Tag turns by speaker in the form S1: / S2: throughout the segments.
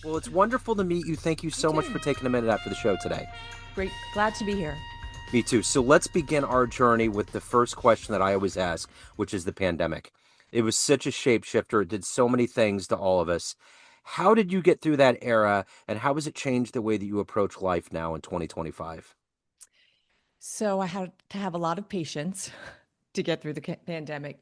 S1: Well, it's wonderful to meet you. Thank you
S2: You
S1: so much
S2: too.
S1: for taking a minute after the show today.
S2: Great. Glad to be here.
S1: Me too. So let's begin our journey with the first question that I always ask, which is the pandemic. It was such a shapeshifter. It did so many things to all of us. How did you get through that era, and how has it changed the way that you approach life now in 2025?
S2: So I had to have a lot of patience to get through the pandemic.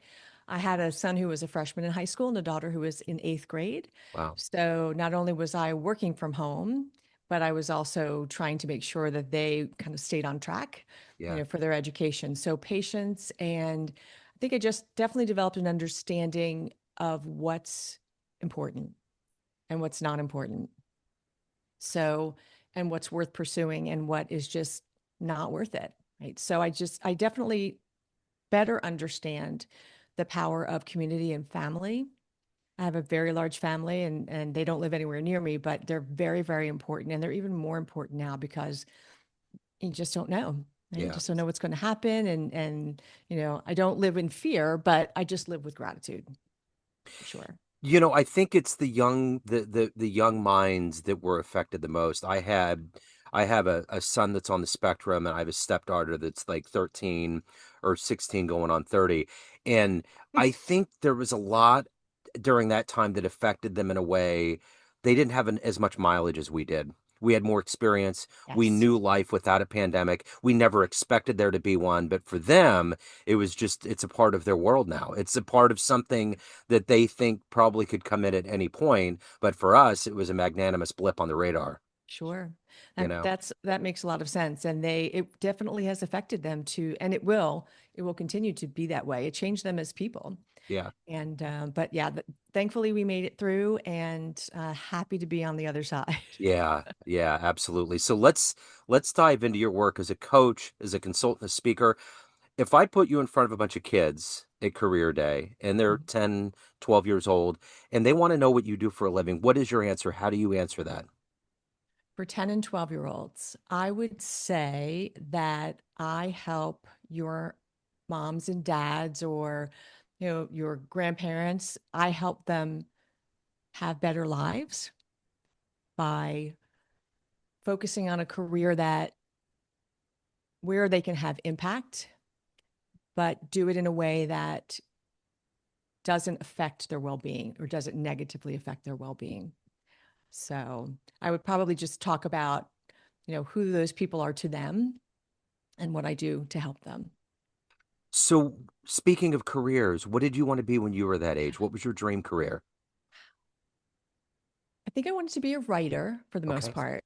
S2: I had a son who was a freshman in high school and a daughter who was in eighth grade.
S1: Wow.
S2: So not only was I working from home, but I was also trying to make sure that they kind of stayed on track,
S1: Yeah.
S2: for their education. So patience, and I think I just definitely developed an understanding of what's important and what's not important. So, and what's worth pursuing and what is just not worth it. Right. So I definitely better understand the power of community and family. I have a very large family and they don't live anywhere near me, but they're very, very important. And they're even more important now because you just don't know. Right? You
S1: Yeah.
S2: just don't know what's going to happen. I don't live in fear, but I just live with gratitude for sure.
S1: I think it's the young minds that were affected the most. I have a son that's on the spectrum, and I have a stepdaughter that's like 13 or 16 going on 30. And I think there was a lot during that time that affected them in a way they didn't have as much mileage as we did. We had more experience. We
S2: Yes.
S1: knew life without a pandemic. We never expected there to be one, but for them, it's a part of their world now. It's a part of something that they think probably could come in at any point. But for us, it was a magnanimous blip on the radar,
S2: Sure.
S1: you
S2: And
S1: know?
S2: that makes a lot of sense. And it definitely has affected them and it will continue to be that way. It changed them as people.
S1: Yeah.
S2: But yeah, thankfully we made it through and happy to be on the other side.
S1: Yeah, yeah, absolutely. So let's dive into your work as a coach, as a consultant, a speaker. If I put you in front of a bunch of kids at career day and they're 10, 12 years old and they want to know what you do for a living, what is your answer? How do you answer that?
S2: For 10 and 12-year-olds, I would say that I help your moms and dads or your grandparents. I help them have better lives by focusing on a career that where they can have impact, but do it in a way that doesn't affect their well-being or doesn't negatively affect their well-being. So I would probably just talk about, who those people are to them and what I do to help them.
S1: So, speaking of careers, what did you want to be when you were that age? What was your dream career?
S2: I think I wanted to be a writer for the most
S1: Okay.
S2: part.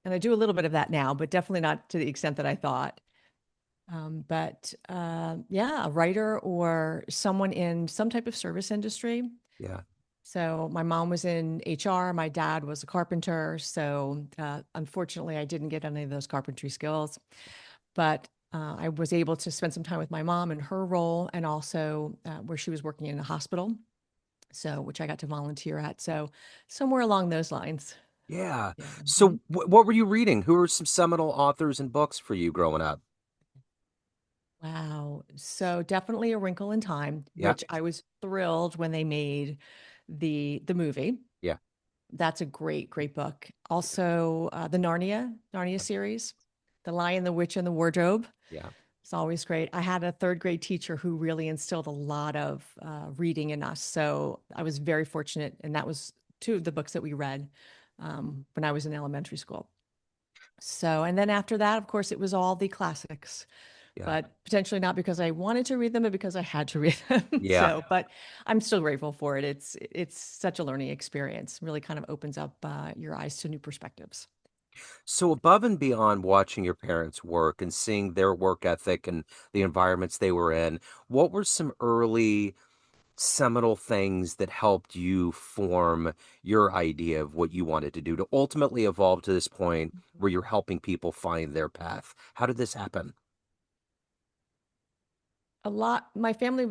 S2: And I do a little bit of that now, but definitely not to the extent that I thought. Yeah, a writer or someone in some type of service industry.
S1: Yeah.
S2: So my mom was in HR, my dad was a carpenter. Unfortunately, I didn't get any of those carpentry skills, but I was able to spend some time with my mom in her role and also where she was working in a hospital. So, which I got to volunteer at. So, somewhere along those lines.
S1: Yeah.
S2: Yeah.
S1: So, what were you reading? Who were some seminal authors and books for you growing up?
S2: Wow. So definitely A Wrinkle in Time,
S1: Yeah.
S2: which I was thrilled when they made the movie.
S1: Yeah.
S2: That's a great, great book. Also, the Narnia series, The Lion, the Witch, and the Wardrobe.
S1: Yeah.
S2: It's always great. I had a third grade teacher who really instilled a lot of reading in us. So I was very fortunate, and that was two of the books that we read when I was in elementary school. So, and then after that, of course, it was all the classics,
S1: Yeah.
S2: but potentially not because I wanted to read them, but because I had to read them.
S1: Yeah.
S2: But I'm still grateful for it. It's such a learning experience. Really kind of opens up your eyes to new perspectives.
S1: So, above and beyond watching your parents work and seeing their work ethic and the environments they were in, what were some early seminal things that helped you form your idea of what you wanted to do to ultimately evolve to this point where you're helping people find their path? How did this happen?
S2: My family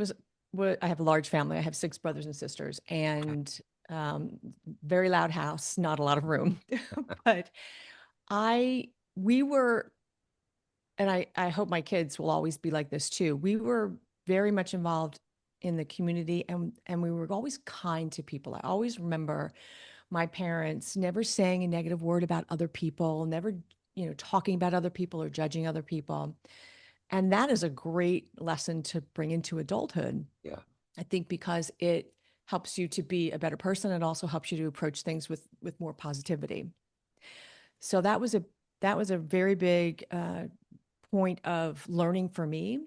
S2: I have a large family. I have six brothers and sisters,
S1: Okay.
S2: and um, very loud house, not a lot of room. But I, we were, and I hope my kids will always be like this too. We were very much involved in the community and we were always kind to people. I always remember my parents never saying a negative word about other people, never, talking about other people or judging other people. And that is a great lesson to bring into adulthood.
S1: Yeah.
S2: I think because it helps you to be a better person. It also helps you to approach things with more positivity. So that was a very big point of learning for me.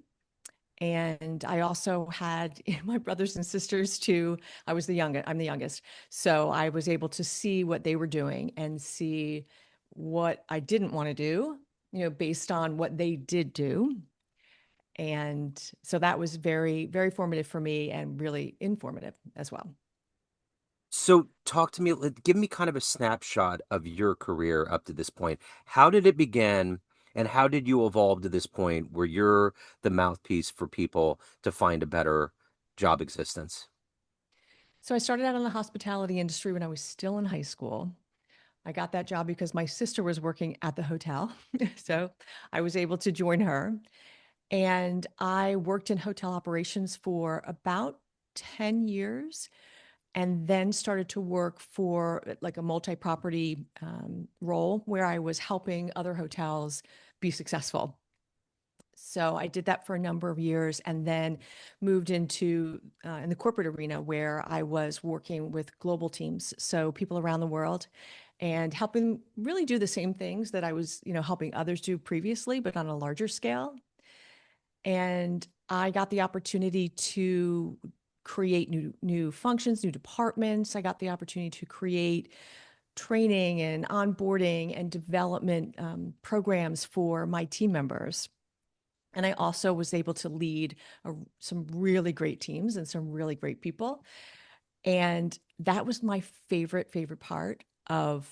S2: And I also had my brothers and sisters too. I was the youngest, I'm the youngest. So I was able to see what they were doing and see what I didn't want to do, based on what they did do. And so that was very, very formative for me and really informative as well.
S1: So talk to me, give me kind of a snapshot of your career up to this point. How did it begin and how did you evolve to this point where you're the mouthpiece for people to find a better job existence?
S2: So I started out in the hospitality industry when I was still in high school. I got that job because my sister was working at the hotel. So I was able to join her. And I worked in hotel operations for about 10 years and then started to work for like a multi-property role where I was helping other hotels be successful. So I did that for a number of years and then moved into in the corporate arena where I was working with global teams, so people around the world, and helping really do the same things that I was, helping others do previously, but on a larger scale. And I got the opportunity to create new functions, new departments. I got the opportunity to create training and onboarding and development programs for my team members. And I also was able to lead some really great teams and some really great people. And that was my favorite part of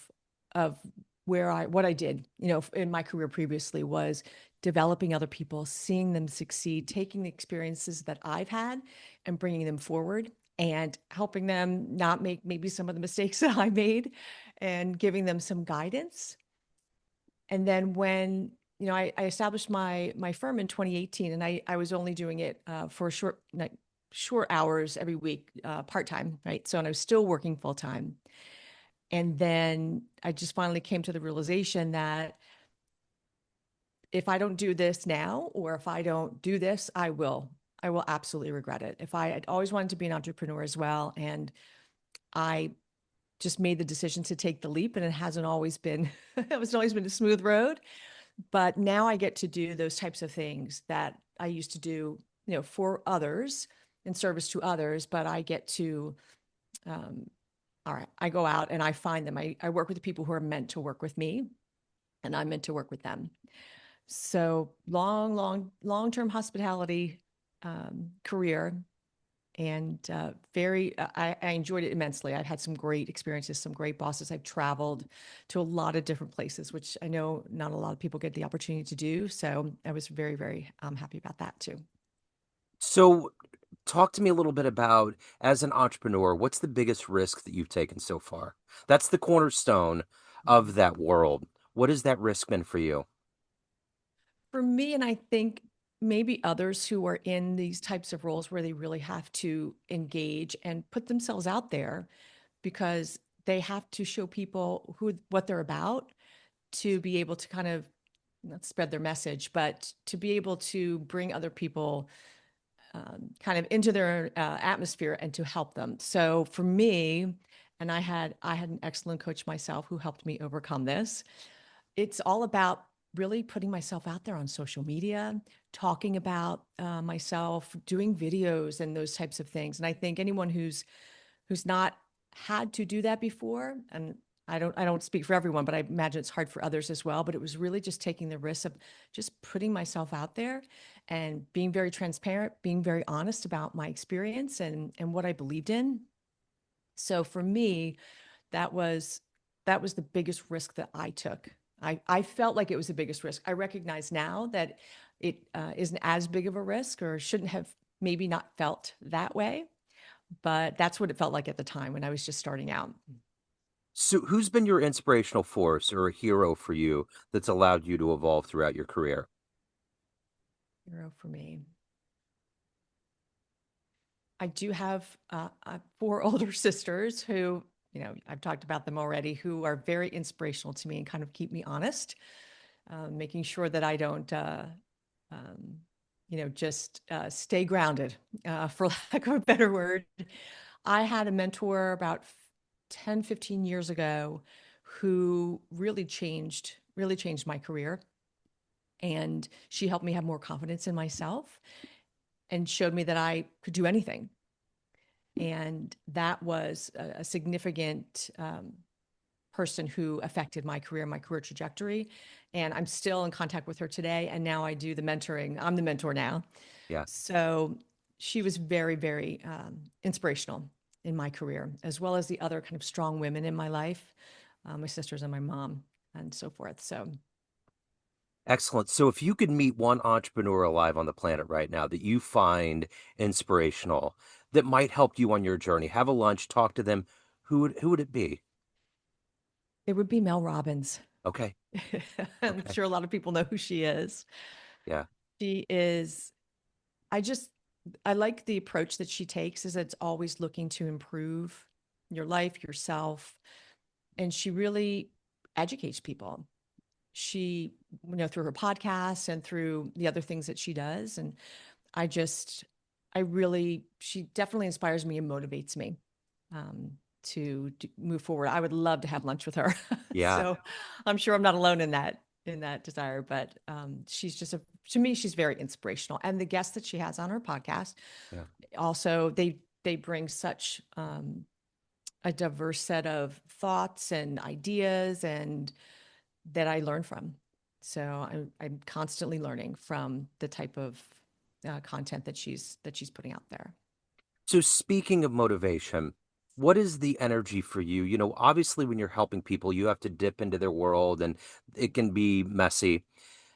S2: what I did, in my career previously was developing other people, seeing them succeed, taking the experiences that I've had and bringing them forward and helping them not make maybe some of the mistakes that I made and giving them some guidance. And then when I established my firm in 2018, and I was only doing it for short hours every week, part time, right? So and I was still working full time. And then I just finally came to the realization that if I don't do this now, or if I don't do this, I will absolutely regret it. If I had always wanted to be an entrepreneur as well, and I just made the decision to take the leap, and it hasn't always been it hasn't always been a smooth road. But now I get to do those types of things that I used to do, for others in service to others. But I get to, um, all right, I go out and I find them. I work with the people who are meant to work with me, and I'm meant to work with them. So long-term hospitality career, and I enjoyed it immensely. I've had some great experiences, some great bosses. I've traveled to a lot of different places, which I know not a lot of people get the opportunity to do. So I was very, very happy about that too.
S1: So talk to me a little bit about, as an entrepreneur, what's the biggest risk that you've taken so far? That's the cornerstone
S2: Mhm.
S1: of that world. What has that risk been for you?
S2: For me, and I think maybe others who are in these types of roles where they really have to engage and put themselves out there because they have to show people what they're about to be able to kind of not spread their message, but to be able to bring other people kind of into their atmosphere and to help them. So for me, and I had an excellent coach myself who helped me overcome this. It's all about really putting myself out there on social media, talking about myself, doing videos and those types of things. And I think anyone who's not had to do that before, and I don't speak for everyone, but I imagine it's hard for others as well. But it was really just taking the risk of just putting myself out there and being very transparent, being very honest about my experience and what I believed in. So for me, that was that was the biggest risk that I took. I felt like it was the biggest risk. I recognize now that it isn't as big of a risk, or shouldn't have maybe not felt that way, but that's what it felt like at the time when I was just starting out.
S1: So who's been your inspirational force or a hero for you that's allowed you to evolve throughout your career?
S2: Hero for me. I do have four older sisters who, I've talked about them already, who are very inspirational to me and kind of keep me honest, making sure that I don't, um, just stay grounded, for lack of a better word. I had a mentor about 10, 15 years ago who really changed my career. And she helped me have more confidence in myself and showed me that I could do anything. And that was a significant person who affected my career trajectory. And I'm still in contact with her today. And now I do the mentoring. I'm the mentor now.
S1: Yeah.
S2: So she was very, very inspirational in my career, as well as the other kind of strong women in my life, my sisters and my mom, and so forth. So
S1: Excellent. So if you could meet one entrepreneur alive on the planet right now that you find inspirational, that might help you on your journey, have a lunch, talk to them, who would it be?
S2: it would be Mel Robbins.
S1: Okay.
S2: I'm
S1: Okay.
S2: sure a lot of people know who she is.
S1: Yeah.
S2: She is, I just, I like the approach that she takes is it's always looking to improve your life, yourself. And she really educates people. She, through her podcasts and through the other things that she does. And I just, she definitely inspires me and motivates me um, to move forward. I would love to have lunch with her.
S1: Yeah.
S2: So I'm sure I'm not alone in that desire, but she's just to me, she's very inspirational. And the guests that she has on her podcast,
S1: Yeah.
S2: also, they bring such a diverse set of thoughts and ideas and that I learn from. So I'm constantly learning from the type of content that she's putting out there.
S1: So speaking of motivation, what is the energy for you? Obviously when you're helping people, you have to dip into their world and it can be messy.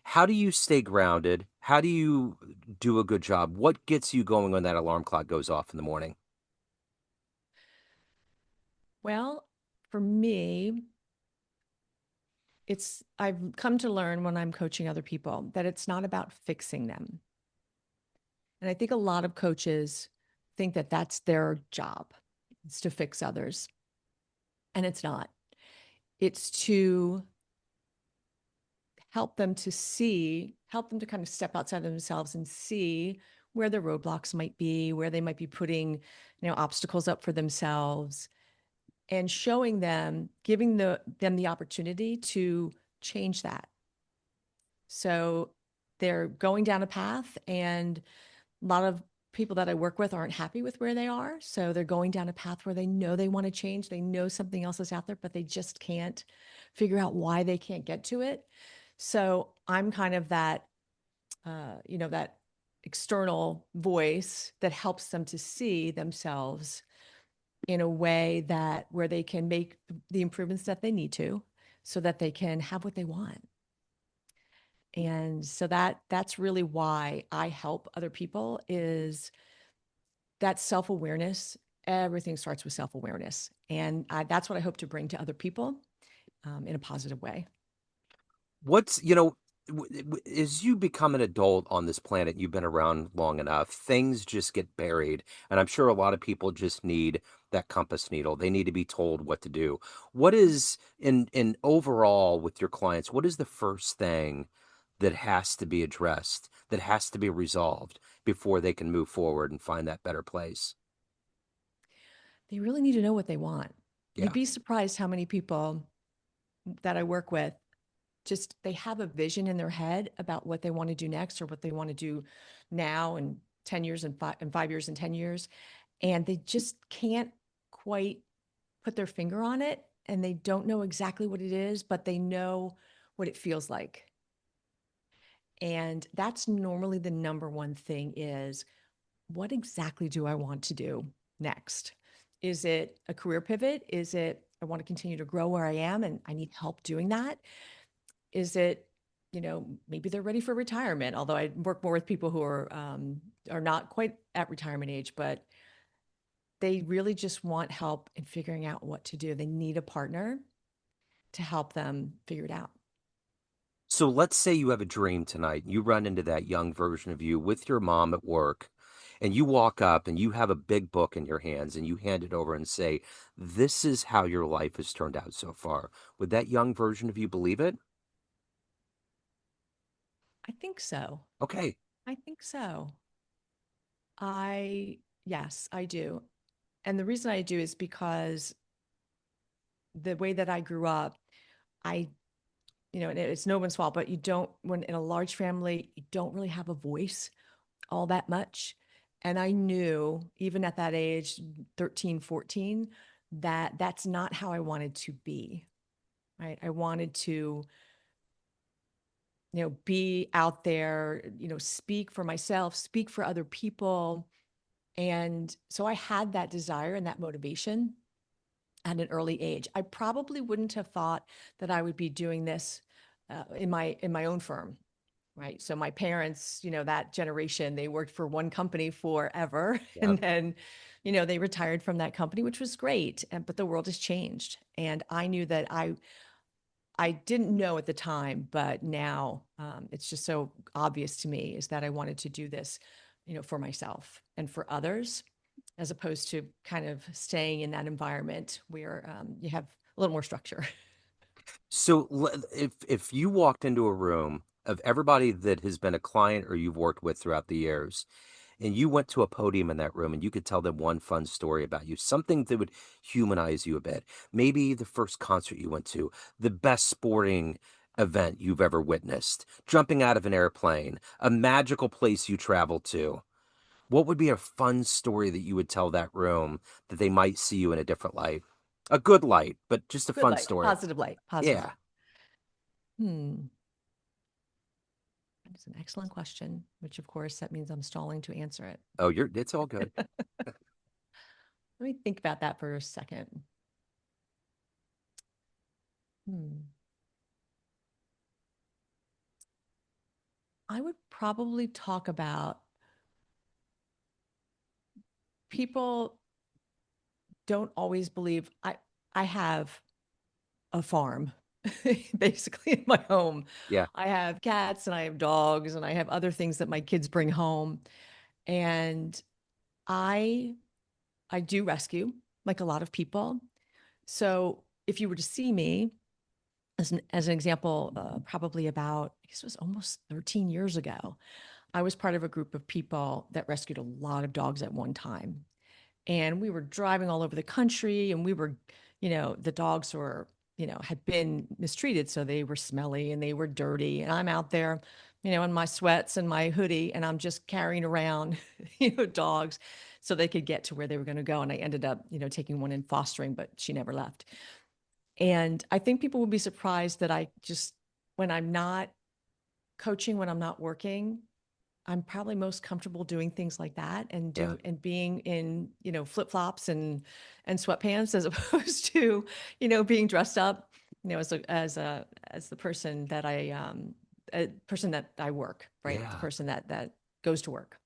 S1: How do you stay grounded? How do you do a good job? What gets you going when that alarm clock goes off in the morning?
S2: Well, for me, I've come to learn when I'm coaching other people that it's not about fixing them. And I think a lot of coaches think that that's their job. It's to fix others. And it's not. It's to help them to kind of step outside of themselves and see where their roadblocks might be, where they might be putting, obstacles up for themselves and showing them, giving them the opportunity to change that. So they're going down a path, and a lot of people that I work with aren't happy with where they are. So they're going down a path where they know they want to change. They know something else is out there, but they just can't figure out why they can't get to it. So I'm kind of that external voice that helps them to see themselves in a way that where they can make the improvements that they need to so that they can have what they want. And so that's really why I help other people is that self-awareness. Everything starts with self-awareness. And that's what I hope to bring to other people in a positive way.
S1: What's, as you become an adult on this planet, you've been around long enough, things just get buried. And I'm sure a lot of people just need that compass needle. They need to be told what to do. What is in overall with your clients, what is the first thing that has to be addressed, that has to be resolved before they can move forward and find that better place?
S2: They really need to know what they want. You'd
S1: Yeah.
S2: be surprised how many people that I work with just they have a vision in their head about what they want to do next or what they want to do now and 10 years and 5 years and 10 years. And they just can't quite put their finger on it. And they don't know exactly what it is, but they know what it feels like. And that's normally the number one thing is what exactly do I want to do next? Is it a career pivot? Is it I want to continue to grow where I am and I need help doing that? Is it, maybe they're ready for retirement? Although I work more with people who are not quite at retirement age, but they really just want help in figuring out what to do. They need a partner to help them figure it out.
S1: So let's say you have a dream tonight. You run into that young version of you with your mom at work, and you walk up and you have a big book in your hands and you hand it over and say, "This is how your life has turned out so far." Would that young version of you believe it?
S2: I think so.
S1: Okay.
S2: I think so. Yes, I do. And the reason I do is because the way that I grew up, I, and it's no one's fault, but you don't, when in a large family, you don't really have a voice all that much. And I knew even at that age, 13, 14, that that's not how I wanted to be, right? I wanted to, be out there, speak for myself, speak for other people. And so I had that desire and that motivation at an early age. I probably wouldn't have thought that I would be doing this in my own firm, right? So my parents, that generation, they worked for one company forever,
S1: Yeah.
S2: and then, they retired from that company, which was great. But the world has changed, and I knew that I didn't know at the time, but now it's just so obvious to me is that I wanted to do this, for myself and for others, as opposed to kind of staying in that environment where you have a little more structure.
S1: So if you walked into a room of everybody that has been a client or you've worked with throughout the years, and you went to a podium in that room and you could tell them one fun story about you, something that would humanize you a bit. Maybe the first concert you went to, the best sporting event you've ever witnessed, jumping out of an airplane, a magical place you traveled to. What would be a fun story that you would tell that room that they might see you in a different light? A good light, but just a
S2: Good
S1: fun
S2: light,
S1: story.
S2: positive light, positive
S1: Yeah.
S2: light. Hmm. That's an excellent question, which of course that means I'm stalling to answer it.
S1: Oh, it's all good.
S2: Let me think about that for a second. Hmm. I would probably talk about people don't always believe I have a farm basically in my home.
S1: Yeah.
S2: I have cats and I have dogs and I have other things that my kids bring home. And I I do rescue like a lot of people. So if you were to see me as an example, probably about I guess it was almost 13 years ago, I was part of a group of people that rescued a lot of dogs at one time. And we were driving all over the country and we were, the dogs were, had been mistreated. So they were smelly and they were dirty. And I'm out there, in my sweats and my hoodie, and I'm just carrying around, dogs so they could get to where they were going to go. And I ended up, taking one in fostering, but she never left. And I think people would be surprised that when I'm not coaching, when I'm not working, I'm probably most comfortable doing things like that and
S1: Yeah.
S2: being in, flip-flops and sweatpants as opposed to, being dressed up, as the person that a person that I work, right? The
S1: Yeah.
S2: person that goes to work.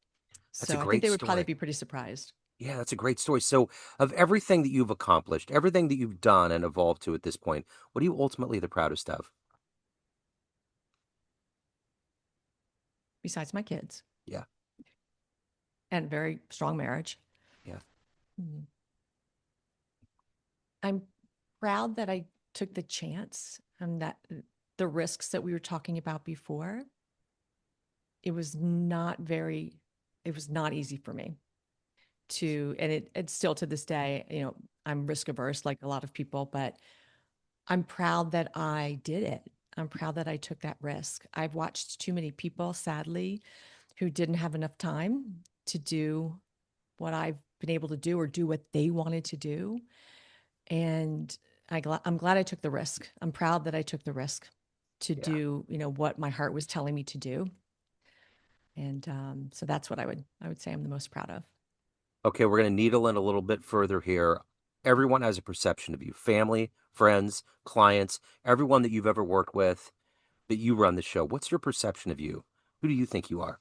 S1: That's a
S2: So I think
S1: great
S2: they would probably
S1: story.
S2: be pretty surprised.
S1: Yeah, that's a great story. So, of everything that you've accomplished, everything that you've done and evolved to at this point, what are you ultimately the proudest of?
S2: Besides my kids
S1: Yeah.
S2: and very strong marriage.
S1: Yeah.
S2: Mhm. I'm proud that I took the chance and that the risks that we were talking about before, it was not very, it was not easy for me and it's still to this day, I'm risk averse like a lot of people, but I'm proud that I did it. I'm proud that I took that risk. I've watched too many people, sadly, who didn't have enough time to do what I've been able to do or do what they wanted to do. And I'm glad I took the risk. I'm proud that I took the risk to
S1: Yeah.
S2: do, what my heart was telling me to do. And so that's what I would say I'm the most proud of.
S1: Okay, we're going to needle in a little bit further here. Everyone has a perception of you, family, friends, clients, everyone that you've ever worked with, that you run the show. What's your perception of you? Who do you think you are?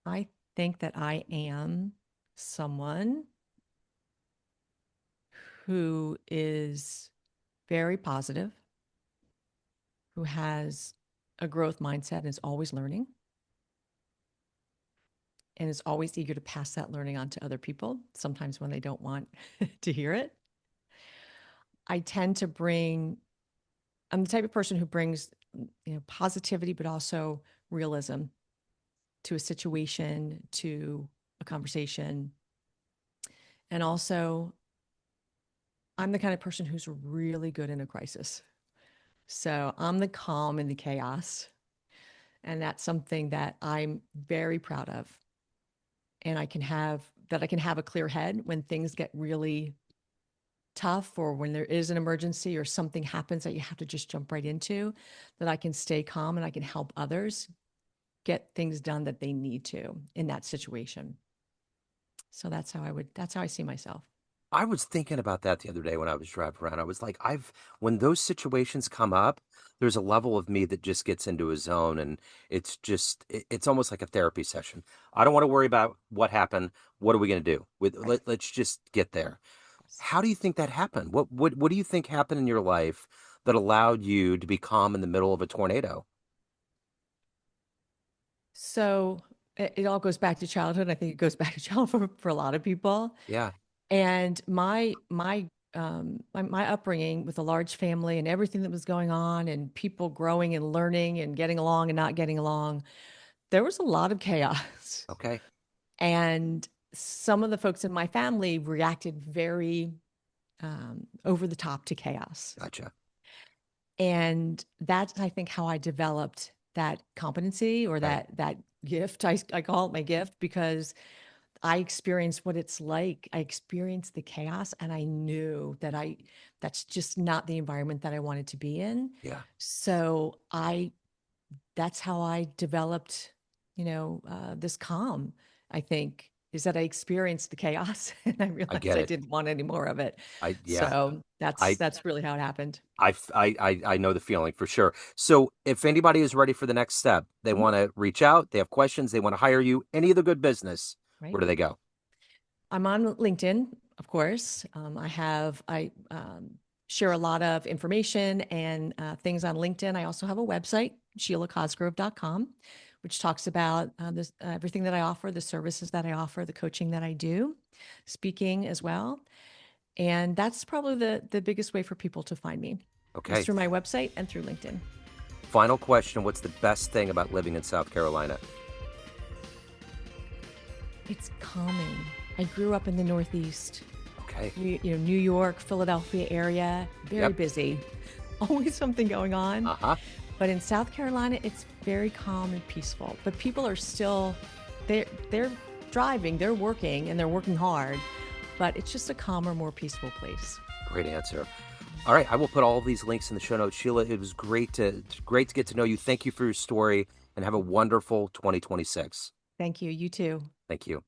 S2: I think that I am someone who is very positive, who has a growth mindset and is always learning and is always eager to pass that learning on to other people, sometimes when they don't want to hear it. I tend to bring, I'm the type of person who brings, positivity, but also realism to a situation, to a conversation. And also, I'm the kind of person who's really good in a crisis. So I'm the calm in the chaos. And that's something that I'm very proud of. And I can have a clear head when things get really tough or when there is an emergency or something happens that you have to just jump right into, that I can stay calm and I can help others get things done that they need to in that situation. So that's how I see myself.
S1: I was thinking about that the other day when I was driving around. I was like, when those situations come up, there's a level of me that just gets into a zone, and it's almost like a therapy session. I don't want to worry about what happened. What are we going to do?
S2: Right.
S1: Let's just get there.
S2: Yes.
S1: How do you think that happened? What do you think happened in your life that allowed you to be calm in the middle of a tornado?
S2: So it all goes back to childhood. I think it goes back to childhood for a lot of people.
S1: Yeah.
S2: And my upbringing with a large family and everything that was going on and people growing and learning and getting along and not getting along, there was a lot of chaos.
S1: Okay.
S2: And some of the folks in my family reacted very over the top to chaos.
S1: Gotcha.
S2: And that's, I think, how I developed that competency or
S1: Okay.
S2: that gift. I call it my gift because I experienced what it's like. I experienced the chaos and I knew that that's just not the environment that I wanted to be in.
S1: Yeah.
S2: So that's how I developed, this calm, I think, is that I experienced the chaos and I
S1: I
S2: realized
S1: get
S2: I
S1: it.
S2: didn't want any more of it.
S1: Yeah.
S2: So
S1: I
S2: that's really how it happened.
S1: I know the feeling for sure. So if anybody is ready for the next step, they
S2: Mhm.
S1: want to reach out, they have questions, they want to hire you, any of the good business, where
S2: Right.
S1: do they go?
S2: I'm on LinkedIn, of course. I share a lot of information and things on LinkedIn. I also have a website, SheilaCosgrove.com, which talks about everything that I offer, the services that I offer, the coaching that I do, speaking as well. And that's probably the biggest way for people to find me is
S1: Okay.
S2: through my website and through LinkedIn.
S1: Final question. What's the best thing about living in South Carolina?
S2: It's calming. I grew up in the Northeast,
S1: Okay.
S2: New York, Philadelphia area, very
S1: Yep.
S2: busy, always something going on.
S1: Uh-huh.
S2: But in South Carolina, it's very calm and peaceful. But people are still, they're driving, they're working, and they're working hard. But it's just a calmer, more peaceful place.
S1: Great answer. All right. I will put all of these links in the show notes. Sheila, it was great to get to know you. Thank you for your story and have a wonderful 2026.
S2: Thank you. You too.
S1: Thank you.